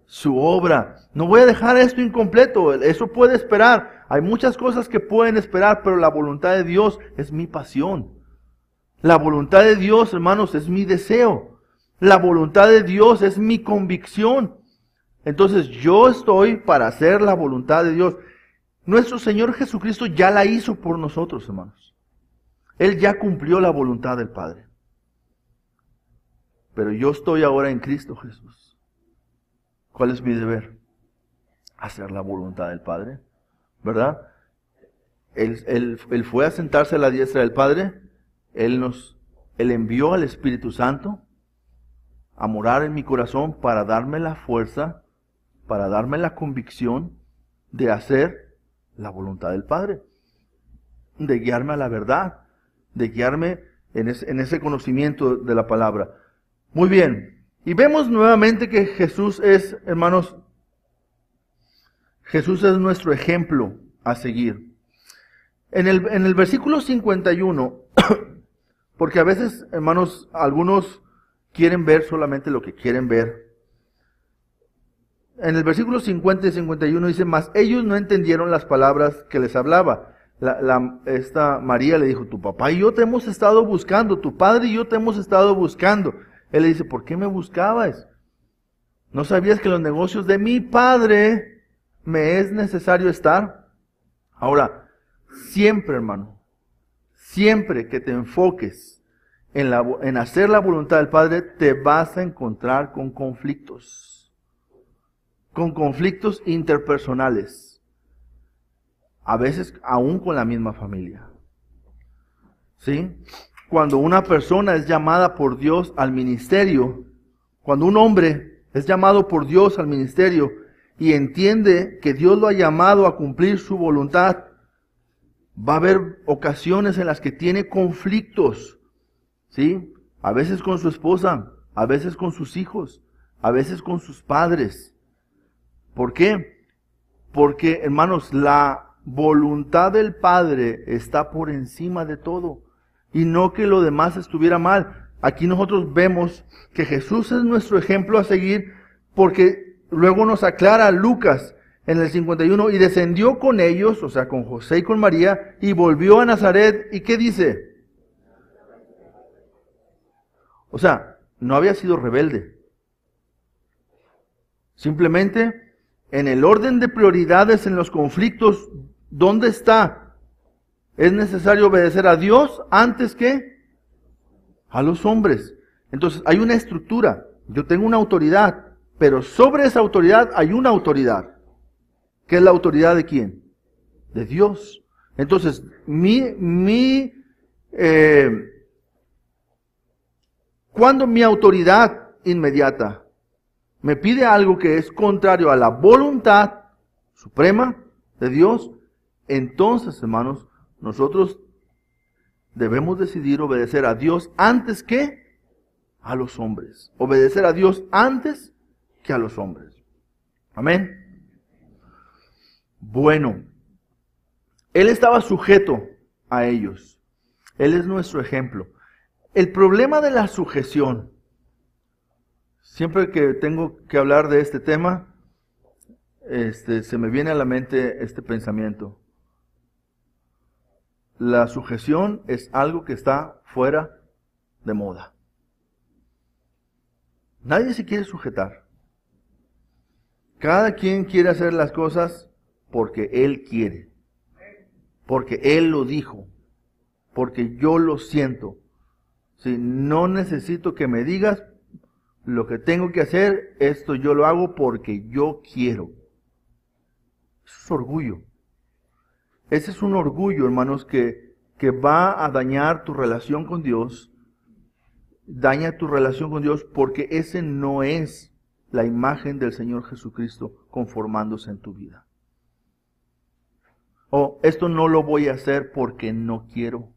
su obra. No voy a dejar esto incompleto, eso puede esperar. Hay muchas cosas que pueden esperar, pero la voluntad de Dios es mi pasión. La voluntad de Dios, hermanos, es mi deseo. La voluntad de Dios es mi convicción. Entonces yo estoy para hacer la voluntad de Dios. Nuestro Señor Jesucristo ya la hizo por nosotros, hermanos. Él ya cumplió la voluntad del Padre. Pero yo estoy ahora en Cristo Jesús. ¿Cuál es mi deber? Hacer la voluntad del Padre, ¿verdad? Él fue a sentarse a la diestra del Padre. Él envió al Espíritu Santo a morar en mi corazón para darme la fuerza, para darme la convicción de hacer la voluntad del Padre, de guiarme a la verdad, de guiarme en ese conocimiento de la palabra. Muy bien, y vemos nuevamente que Jesús es, hermanos, Jesús es nuestro ejemplo a seguir. En el versículo 51, porque a veces, hermanos, algunos quieren ver solamente lo que quieren ver. En el versículo 50 y 51 dice, mas ellos no entendieron las palabras que les hablaba. Esta María le dijo, tu papá y yo te hemos estado buscando, tu padre y yo te hemos estado buscando. Él le dice, ¿por qué me buscabas? ¿No sabías que en los negocios de mi padre me es necesario estar? Ahora, siempre, hermano, siempre que te enfoques en hacer la voluntad del Padre, te vas a encontrar con conflictos. con conflictos interpersonales, a veces aún con la misma familia. ¿Sí? Cuando una persona es llamada por Dios al ministerio, cuando un hombre es llamado por Dios al ministerio y entiende que Dios lo ha llamado a cumplir su voluntad, va a haber ocasiones en las que tiene conflictos, ¿sí? A veces con su esposa, a veces con sus hijos, a veces con sus padres. ¿Por qué? Porque, hermanos, la voluntad del Padre está por encima de todo. Y no que lo demás estuviera mal. Aquí nosotros vemos que Jesús es nuestro ejemplo a seguir, porque luego nos aclara Lucas en el 51, y descendió con ellos, o sea, con José y con María, y volvió a Nazaret. ¿Y qué dice? O sea, no había sido rebelde. Simplemente, en el orden de prioridades en los conflictos, ¿dónde está? Es necesario obedecer a Dios antes que a los hombres. Entonces, hay una estructura. Yo tengo una autoridad, pero sobre esa autoridad hay una autoridad. ¿Qué es la autoridad de quién? De Dios. Entonces, cuando mi autoridad inmediata me pide algo que es contrario a la voluntad suprema de Dios, entonces, hermanos, nosotros debemos decidir obedecer a Dios antes que a los hombres. Obedecer a Dios antes que a los hombres. Amén. Bueno, Él estaba sujeto a ellos. Él es nuestro ejemplo. El problema de la sujeción, siempre que tengo que hablar de este tema, se me viene a la mente este pensamiento. La sujeción es algo que está fuera de moda. Nadie se quiere sujetar. Cada quien quiere hacer las cosas porque él quiere, porque él lo dijo, porque yo lo siento. Si no necesito que me digas lo que tengo que hacer, esto yo lo hago porque yo quiero. Eso es orgullo. Ese es un orgullo, hermanos, que va a dañar tu relación con Dios. Daña tu relación con Dios porque ese no es la imagen del Señor Jesucristo conformándose en tu vida. O esto no lo voy a hacer porque no quiero.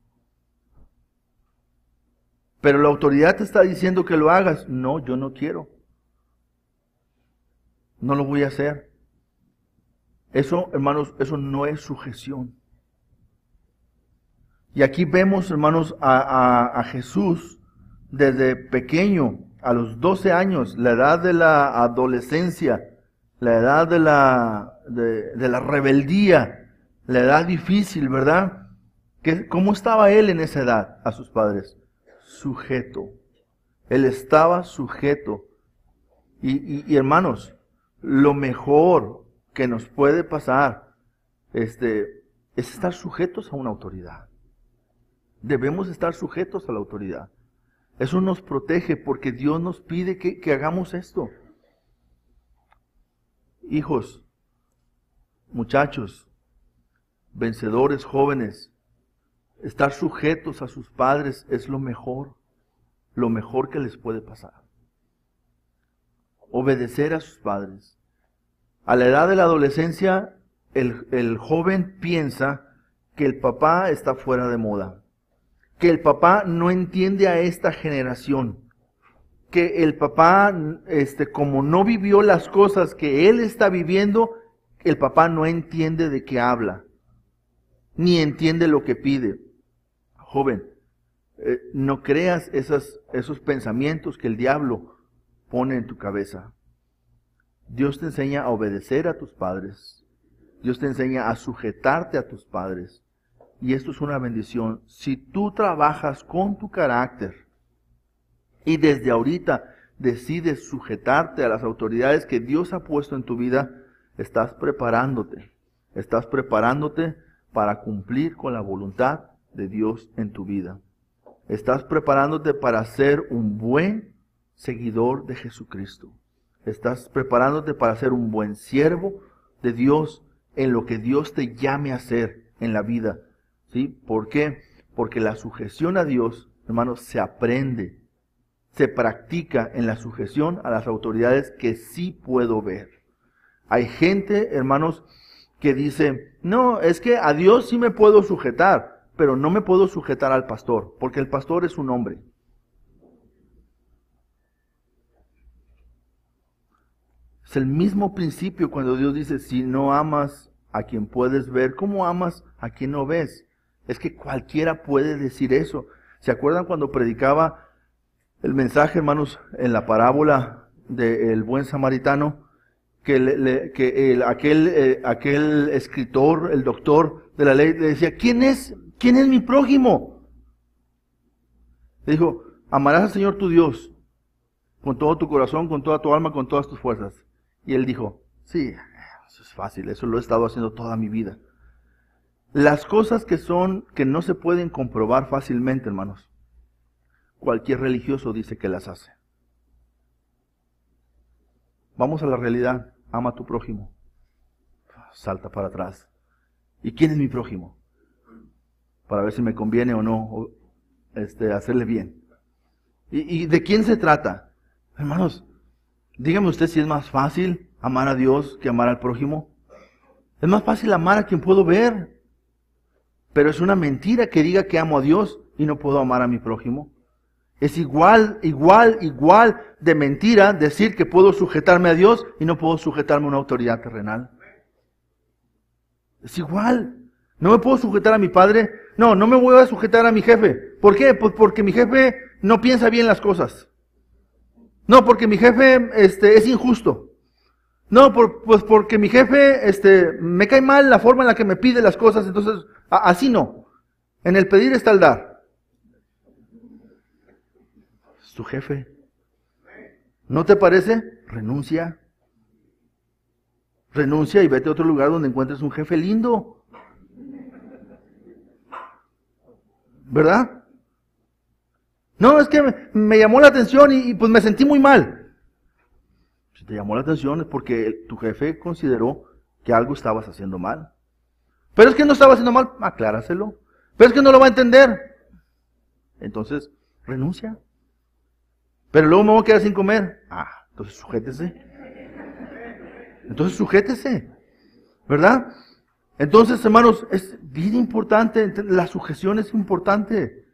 Pero la autoridad te está diciendo que lo hagas. No, yo no quiero. No lo voy a hacer. Eso, hermanos, eso no es sujeción. Y aquí vemos, hermanos, a Jesús desde pequeño, a los 12 años, la edad de la adolescencia, la edad de la rebeldía, la edad difícil, ¿verdad? ¿Cómo estaba él en esa edad a sus padres? Sujeto. Él estaba sujeto. Y hermanos, lo mejor que nos puede pasar es estar sujetos a una autoridad. Debemos estar sujetos a la autoridad. Eso nos protege porque Dios nos pide que hagamos esto. Hijos, muchachos, vencedores, jóvenes, estar sujetos a sus padres es lo mejor que les puede pasar. Obedecer a sus padres. A la edad de la adolescencia, el joven piensa que el papá está fuera de moda, que el papá no entiende a esta generación, que el papá, como no vivió las cosas que él está viviendo, el papá no entiende de qué habla, ni entiende lo que pide. Joven, no creas esos pensamientos que el diablo pone en tu cabeza. Dios te enseña a obedecer a tus padres. Dios te enseña a sujetarte a tus padres. Y esto es una bendición. Si tú trabajas con tu carácter y desde ahorita decides sujetarte a las autoridades que Dios ha puesto en tu vida, estás preparándote. Estás preparándote para cumplir con la voluntad de Dios en tu vida. Estás preparándote para ser un buen seguidor de Jesucristo. Estás preparándote para ser un buen siervo de Dios en lo que Dios te llame a hacer en la vida. ¿Sí? ¿Por qué? Porque la sujeción a Dios, hermanos, se aprende, se practica en la sujeción a las autoridades que sí puedo ver. Hay gente, hermanos, que dice, no, es que a Dios sí me puedo sujetar, pero no me puedo sujetar al pastor, porque el pastor es un hombre. Es el mismo principio cuando Dios dice, si no amas a quien puedes ver, ¿cómo amas a quien no ves? Es que cualquiera puede decir eso. ¿Se acuerdan cuando predicaba el mensaje, hermanos, en la parábola del buen samaritano? Que aquel escritor, el doctor de la ley, le decía, ¿quién es mi prójimo? Le dijo, amarás al Señor tu Dios con todo tu corazón, con toda tu alma, con todas tus fuerzas. Y él dijo, sí, eso es fácil, eso lo he estado haciendo toda mi vida. Las cosas que no se pueden comprobar fácilmente, hermanos, cualquier religioso dice que las hace. Vamos a la realidad, ama a tu prójimo. Salta para atrás. ¿Y quién es mi prójimo? Para ver si me conviene o no hacerle bien. ¿Y de quién se trata? Hermanos, dígame usted si es más fácil amar a Dios que amar al prójimo. Es más fácil amar a quien puedo ver. Pero es una mentira que diga que amo a Dios y no puedo amar a mi prójimo. Es igual de mentira decir que puedo sujetarme a Dios y no puedo sujetarme a una autoridad terrenal. Es igual. No me puedo sujetar a mi padre. No me voy a sujetar a mi jefe. ¿Por qué? Pues porque mi jefe no piensa bien las cosas. No, porque mi jefe es injusto. No, pues porque mi jefe me cae mal la forma en la que me pide las cosas, entonces así no. En el pedir está el dar. Es tu jefe. ¿No te parece? Renuncia. Renuncia y vete a otro lugar donde encuentres un jefe lindo. ¿Verdad? No, es que me llamó la atención y pues me sentí muy mal. Si te llamó la atención es porque tu jefe consideró que algo estabas haciendo mal. Pero es que no estaba haciendo mal, acláraselo. Pero es que no lo va a entender. Entonces, renuncia. Pero luego me voy a quedar sin comer. Entonces sujétese. ¿Verdad? Entonces, hermanos, es bien importante, la sujeción es importante.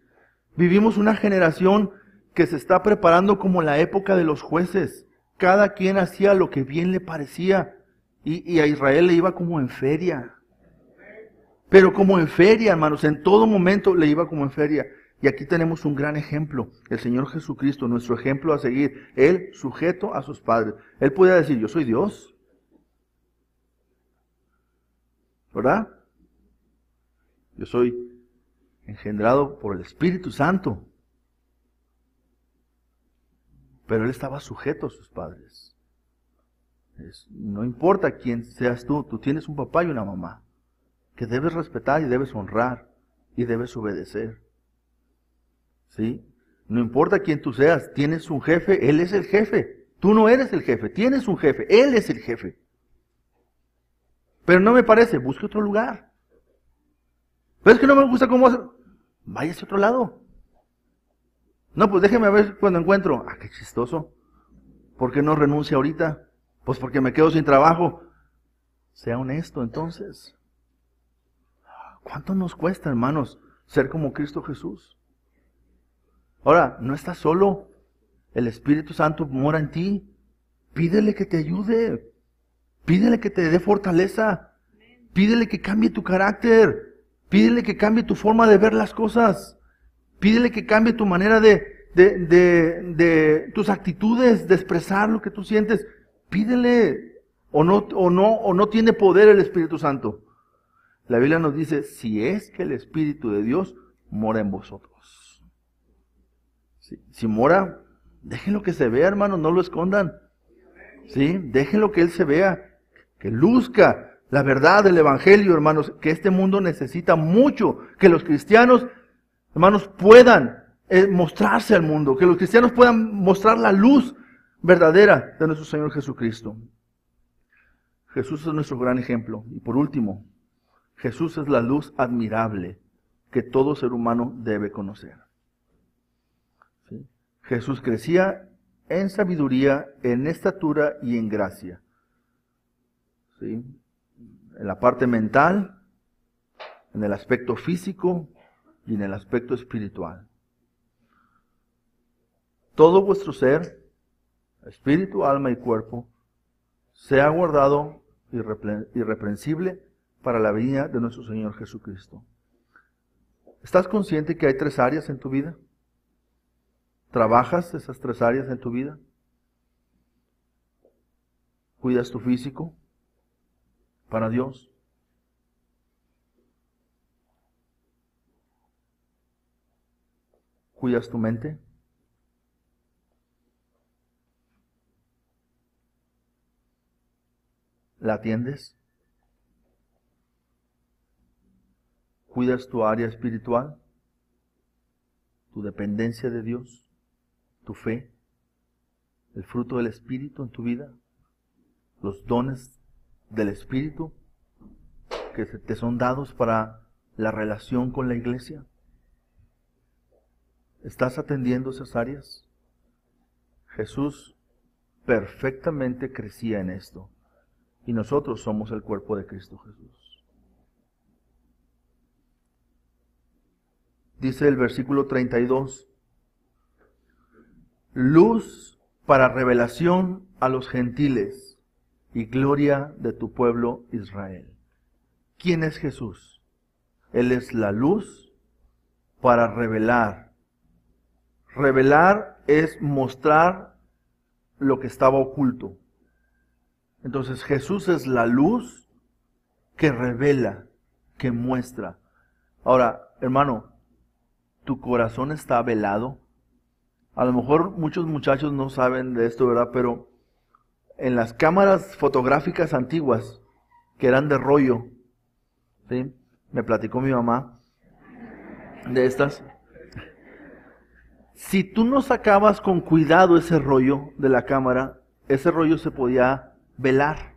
Vivimos una generación que se está preparando como la época de los jueces. Cada quien hacía lo que bien le parecía. Y a Israel le iba como en feria. Pero como en feria, hermanos, en todo momento le iba como en feria. Y aquí tenemos un gran ejemplo. El Señor Jesucristo, nuestro ejemplo a seguir. Él sujeto a sus padres. Él podía decir, yo soy Dios. ¿Verdad? Yo soy engendrado por el Espíritu Santo. Pero él estaba sujeto a sus padres. No importa quién seas tú tienes un papá y una mamá que debes respetar y debes honrar y debes obedecer. ¿Sí? No importa quién tú seas, tienes un jefe, él es el jefe. Tú no eres el jefe, tienes un jefe, él es el jefe. Pero no me parece, busque otro lugar. Pero es que no me gusta cómo hacer. Váyase a otro lado. No, pues déjeme ver cuando encuentro. Qué chistoso. ¿Por qué no renuncia ahorita? Pues porque me quedo sin trabajo. Sea honesto entonces. ¿Cuánto nos cuesta, hermanos, ser como Cristo Jesús? Ahora, no estás solo. El Espíritu Santo mora en ti. Pídele que te ayude. Pídele que te dé fortaleza. Pídele que cambie tu carácter. Pídele que cambie tu forma de ver las cosas. Pídele que cambie tu manera de tus actitudes, de expresar lo que tú sientes. Pídele. O no tiene poder el Espíritu Santo. La Biblia nos dice, si es que el Espíritu de Dios mora en vosotros. Si mora, déjenlo que se vea, hermanos, no lo escondan. ¿Sí? Déjenlo que Él se vea, que luzca la verdad del Evangelio, hermanos, que este mundo necesita mucho, que los cristianos, hermanos, puedan mostrarse al mundo, que los cristianos puedan mostrar la luz verdadera de nuestro Señor Jesucristo. Jesús es nuestro gran ejemplo. Y por último, Jesús es la luz admirable que todo ser humano debe conocer. ¿Sí? Jesús crecía en sabiduría, en estatura y en gracia. ¿Sí? En la parte mental, en el aspecto físico y en el aspecto espiritual. Todo vuestro ser, espíritu, alma y cuerpo, sea guardado irreprensible para la venida de nuestro Señor Jesucristo. ¿Estás consciente que hay 3 áreas en tu vida? ¿Trabajas esas 3 áreas en tu vida? ¿Cuidas tu físico para Dios? ¿Cuidas tu mente? ¿La atiendes? ¿Cuidas tu área espiritual? ¿Tu dependencia de Dios? ¿Tu fe? ¿El fruto del Espíritu en tu vida? ¿Los dones del Espíritu que te son dados para la relación con la iglesia? ¿Estás atendiendo esas áreas? Jesús perfectamente crecía en esto. Y nosotros somos el cuerpo de Cristo Jesús. Dice el versículo 32. Luz para revelación a los gentiles y gloria de tu pueblo Israel. ¿Quién es Jesús? Él es la luz para revelar. Revelar es mostrar lo que estaba oculto. Entonces Jesús es la luz que revela, que muestra. Ahora, hermano, ¿tu corazón está velado? A lo mejor muchos muchachos no saben de esto, ¿verdad? Pero en las cámaras fotográficas antiguas, que eran de rollo, ¿sí? Me platicó mi mamá de estas. Si tú no sacabas con cuidado ese rollo de la cámara, ese rollo se podía velar.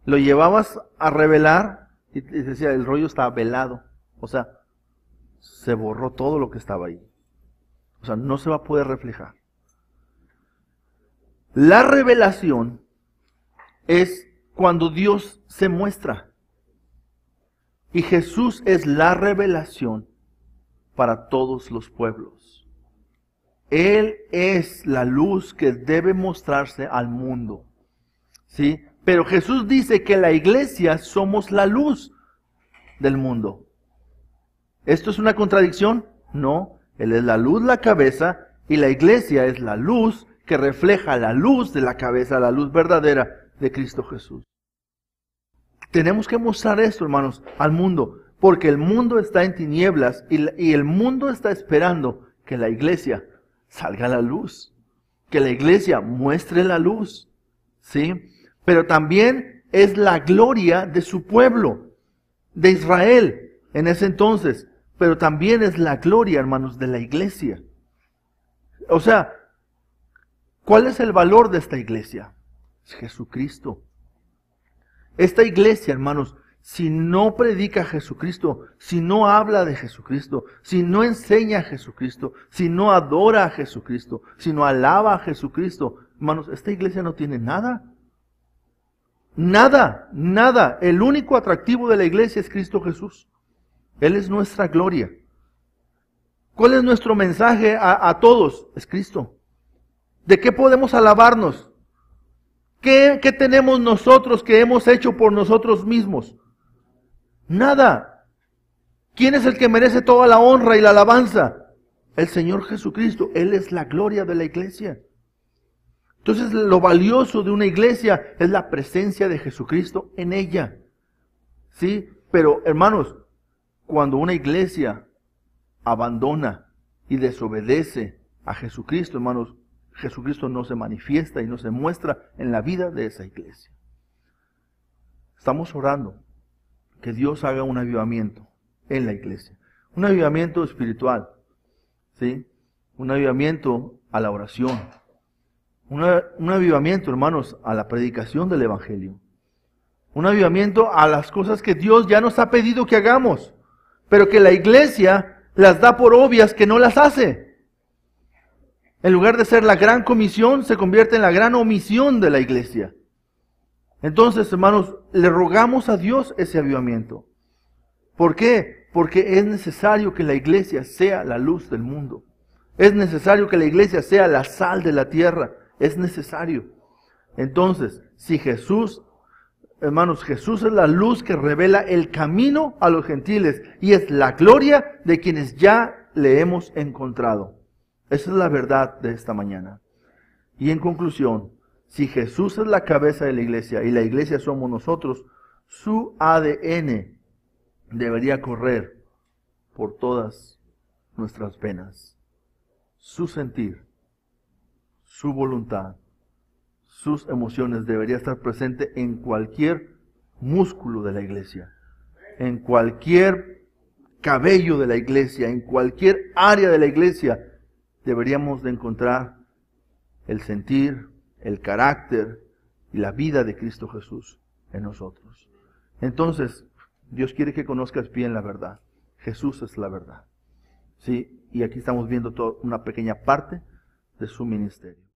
Lo llevabas a revelar y decía, el rollo está velado. O sea, se borró todo lo que estaba ahí. O sea, no se va a poder reflejar. La revelación es cuando Dios se muestra. Y Jesús es la revelación para todos los pueblos. Él es la luz que debe mostrarse al mundo. ¿Sí? Pero Jesús dice que la iglesia somos la luz del mundo. ¿Esto es una contradicción? No. Él es la luz, la cabeza, y la iglesia es la luz que refleja la luz de la cabeza, la luz verdadera de Cristo Jesús. Tenemos que mostrar esto, hermanos, al mundo, porque el mundo está en tinieblas y el mundo está esperando que la iglesia salga a la luz, que la iglesia muestre la luz, ¿sí? Pero también es la gloria de su pueblo, de Israel en ese entonces. Pero también es la gloria, hermanos, de la iglesia. O sea, ¿cuál es el valor de esta iglesia? Es Jesucristo. Esta iglesia, hermanos, si no predica a Jesucristo, si no habla de Jesucristo, si no enseña a Jesucristo, si no adora a Jesucristo, si no alaba a Jesucristo, hermanos, esta iglesia no tiene nada. Nada, nada. El único atractivo de la iglesia es Cristo Jesús. Él es nuestra gloria. ¿Cuál es nuestro mensaje a todos? Es Cristo. ¿De qué podemos alabarnos? ¿Qué tenemos nosotros que hemos hecho por nosotros mismos? Nada. ¿Quién es el que merece toda la honra y la alabanza? El Señor Jesucristo. Él es la gloria de la iglesia. Entonces, lo valioso de una iglesia es la presencia de Jesucristo en ella. ¿Sí? Pero, hermanos, cuando una iglesia abandona y desobedece a Jesucristo, hermanos, Jesucristo no se manifiesta y no se muestra en la vida de esa iglesia. Estamos orando que Dios haga un avivamiento en la iglesia. Un avivamiento espiritual, ¿sí? Un avivamiento a la oración. Un avivamiento, hermanos, a la predicación del Evangelio. Un avivamiento a las cosas que Dios ya nos ha pedido que hagamos, pero que la iglesia las da por obvias que no las hace. En lugar de ser la gran comisión, se convierte en la gran omisión de la iglesia. Entonces, hermanos, le rogamos a Dios ese avivamiento. ¿Por qué? Porque es necesario que la iglesia sea la luz del mundo. Es necesario que la iglesia sea la sal de la tierra. Es necesario. Entonces, si Jesús, hermanos, Jesús es la luz que revela el camino a los gentiles y es la gloria de quienes ya le hemos encontrado. Esa es la verdad de esta mañana. Y en conclusión, si Jesús es la cabeza de la iglesia y la iglesia somos nosotros, su ADN debería correr por todas nuestras venas. Su sentir, su voluntad, sus emociones debería estar presente en cualquier músculo de la iglesia, en cualquier cabello de la iglesia, en cualquier área de la iglesia. Deberíamos de encontrar el sentir, el carácter y la vida de Cristo Jesús en nosotros. Entonces, Dios quiere que conozcas bien la verdad. Jesús es la verdad. ¿Sí? Y aquí estamos viendo una pequeña parte de su ministerio.